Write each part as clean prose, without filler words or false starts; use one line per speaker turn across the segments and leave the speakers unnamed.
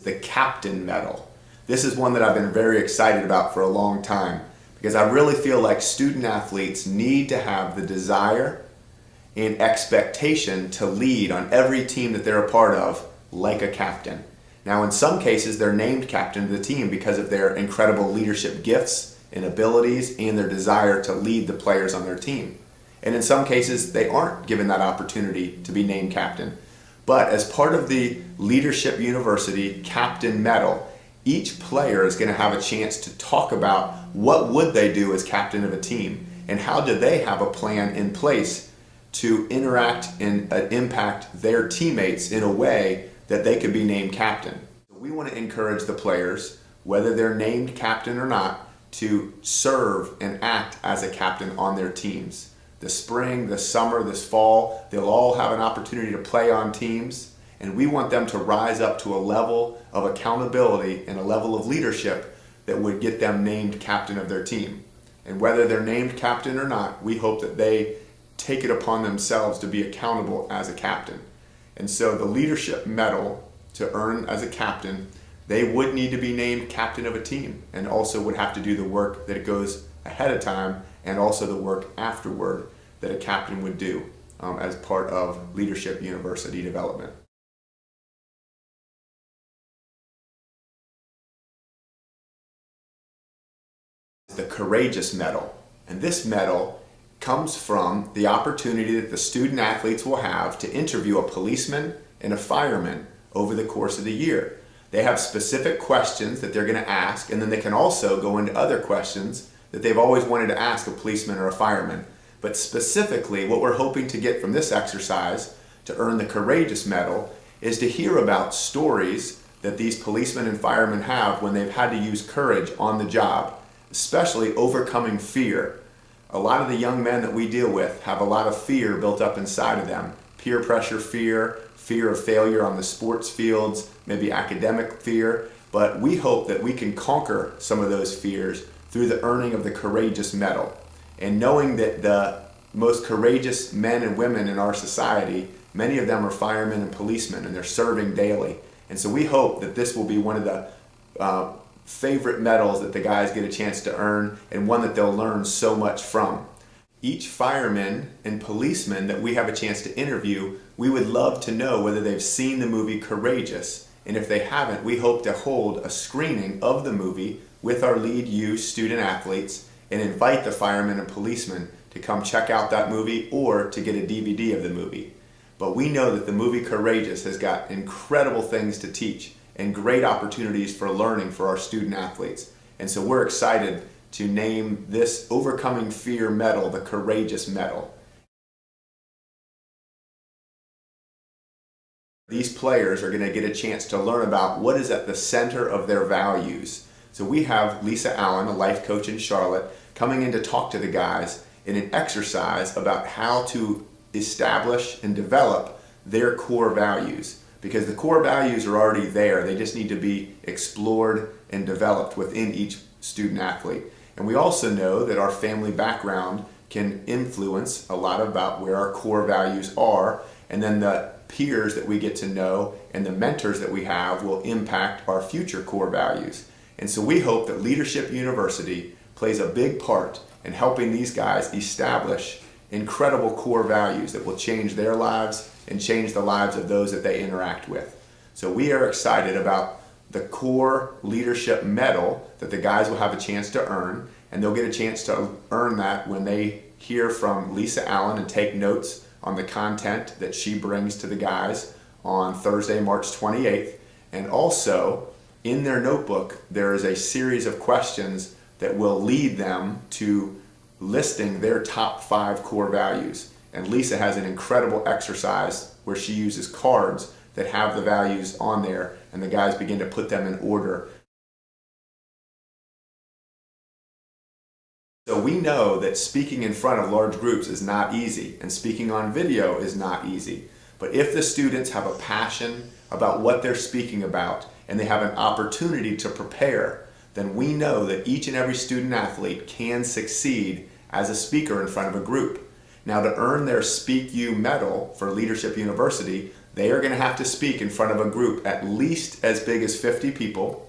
The captain medal. This is one that I've been very excited about for a long time because I really feel like student athletes need to have the desire and expectation to lead on every team that they're a part of like a captain. Now in some cases they're named captain of the team because of their incredible leadership gifts and abilities and their desire to lead the players on their team. And in some cases they aren't given that opportunity to be named captain. But as part of the Leadership University Captain Medal, each player is going to have a chance to talk about what would they do as captain of a team and how do they have a plan in place to interact and impact their teammates in a way that they could be named captain. We want to encourage the players, whether they're named captain or not, to serve and act as a captain on their teams. This spring, this summer, this fall, they'll all have an opportunity to play on teams, and we want them to rise up to a level of accountability and a level of leadership that would get them named captain of their team. And whether they're named captain or not, we hope that they take it upon themselves to be accountable as a captain. And so the leadership medal to earn as a captain, they would need to be named captain of a team and also would have to do the work that it goes ahead of time and also the work afterward that a captain would do as part of Leadership University development. The Courageous Medal, and this medal comes from the opportunity that the student athletes will have to interview a policeman and a fireman over the course of the year. They have specific questions that they're going to ask, and then they can also go into other questions that they've always wanted to ask a policeman or a fireman. But specifically, what we're hoping to get from this exercise to earn the Courageous Medal is to hear about stories that these policemen and firemen have when they've had to use courage on the job, especially overcoming fear. A lot of the young men that we deal with have a lot of fear built up inside of them. Peer pressure fear, fear of failure on the sports fields, maybe academic fear. But we hope that we can conquer some of those fears through the earning of the Courageous Medal. And knowing that the most courageous men and women in our society, many of them are firemen and policemen, and they're serving daily. And so we hope that this will be one of the favorite medals that the guys get a chance to earn, and one that they'll learn so much from. Each fireman and policeman that we have a chance to interview, we would love to know whether they've seen the movie Courageous. And if they haven't, we hope to hold a screening of the movie with our Lead U student athletes and invite the firemen and policemen to come check out that movie or to get a DVD of the movie. But we know that the movie Courageous has got incredible things to teach and great opportunities for learning for our student athletes. And so we're excited to name this Overcoming Fear medal the Courageous Medal. These players are going to get a chance to learn about what is at the center of their values. So we have Lisa Allen, a life coach in Charlotte, coming in to talk to the guys in an exercise about how to establish and develop their core values. Because the core values are already there, they just need to be explored and developed within each student athlete. And we also know that our family background can influence a lot about where our core values are, and then the peers that we get to know and the mentors that we have will impact our future core values. And so we hope that Leadership University plays a big part in helping these guys establish incredible core values that will change their lives and change the lives of those that they interact with. So we are excited about the Core Leadership Medal that the guys will have a chance to earn, and they'll get a chance to earn that when they hear from Lisa Allen and take notes on the content that she brings to the guys on Thursday, March 28th. And also, in their notebook, there is a series of questions that will lead them to listing their top 5 core values. And Lisa has an incredible exercise where she uses cards that have the values on there, and the guys begin to put them in order. So we know that speaking in front of large groups is not easy, and speaking on video is not easy. But if the students have a passion about what they're speaking about, and they have an opportunity to prepare, then we know that each and every student athlete can succeed as a speaker in front of a group. Now, to earn their Speak U medal for Leadership University, They are going to have to speak in front of a group at least as big as 50 people,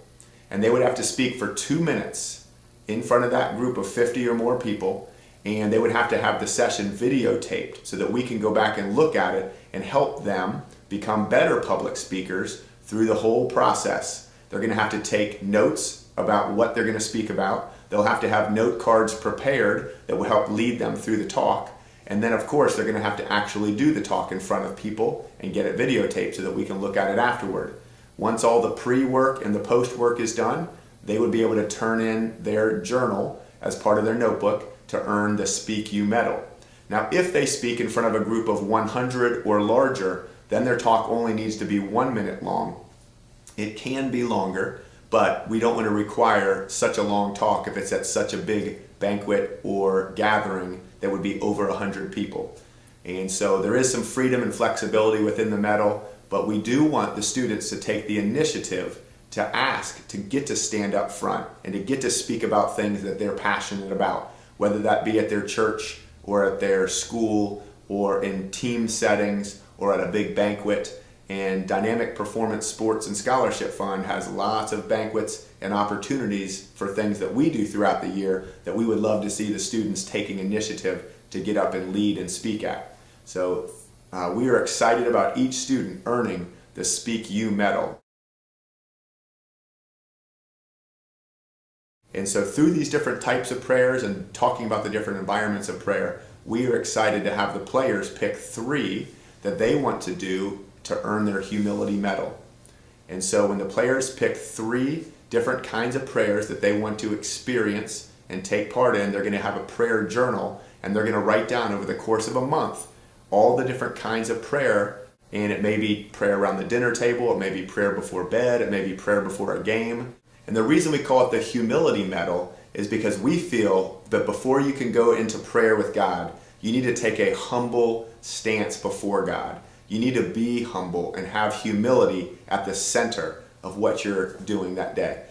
and they would have to speak for 2 minutes in front of that group of 50 or more people, and they would have to have the session videotaped so that we can go back and look at it and help them become better public speakers through the whole process. They're going to have to take notes about what they're going to speak about. They'll have to have note cards prepared that will help lead them through the talk. And then, of course, they're going to have to actually do the talk in front of people and get it videotaped so that we can look at it afterward. Once all the pre-work and the post-work is done, they would be able to turn in their journal as part of their notebook to earn the Speak You medal. Now, if they speak in front of a group of 100 or larger, then their talk only needs to be 1 minute long. It can be longer, but we don't want to require such a long talk if it's at such a big banquet or gathering that would be over 100 people. And so there is some freedom and flexibility within the medal, but we do want the students to take the initiative to ask, to get to stand up front and to get to speak about things that they're passionate about, whether that be at their church or at their school or in team settings or at a big banquet. And Dynamic Performance Sports and Scholarship Fund has lots of banquets and opportunities for things that we do throughout the year that we would love to see the students taking initiative to get up and lead and speak at. So we are excited about each student earning the Speak You medal. And so through these different types of prayers and talking about the different environments of prayer, we are excited to have the players pick 3 that they want to do to earn their humility medal. And so when the players pick 3 different kinds of prayers that they want to experience and take part in, they're going to have a prayer journal, and they're going to write down over the course of a month all the different kinds of prayer. And it may be prayer around the dinner table, it may be prayer before bed, it may be prayer before a game. And the reason we call it the humility medal is because we feel that before you can go into prayer with God, you need to take a humble stance before God. You need to be humble and have humility at the center of what you're doing that day.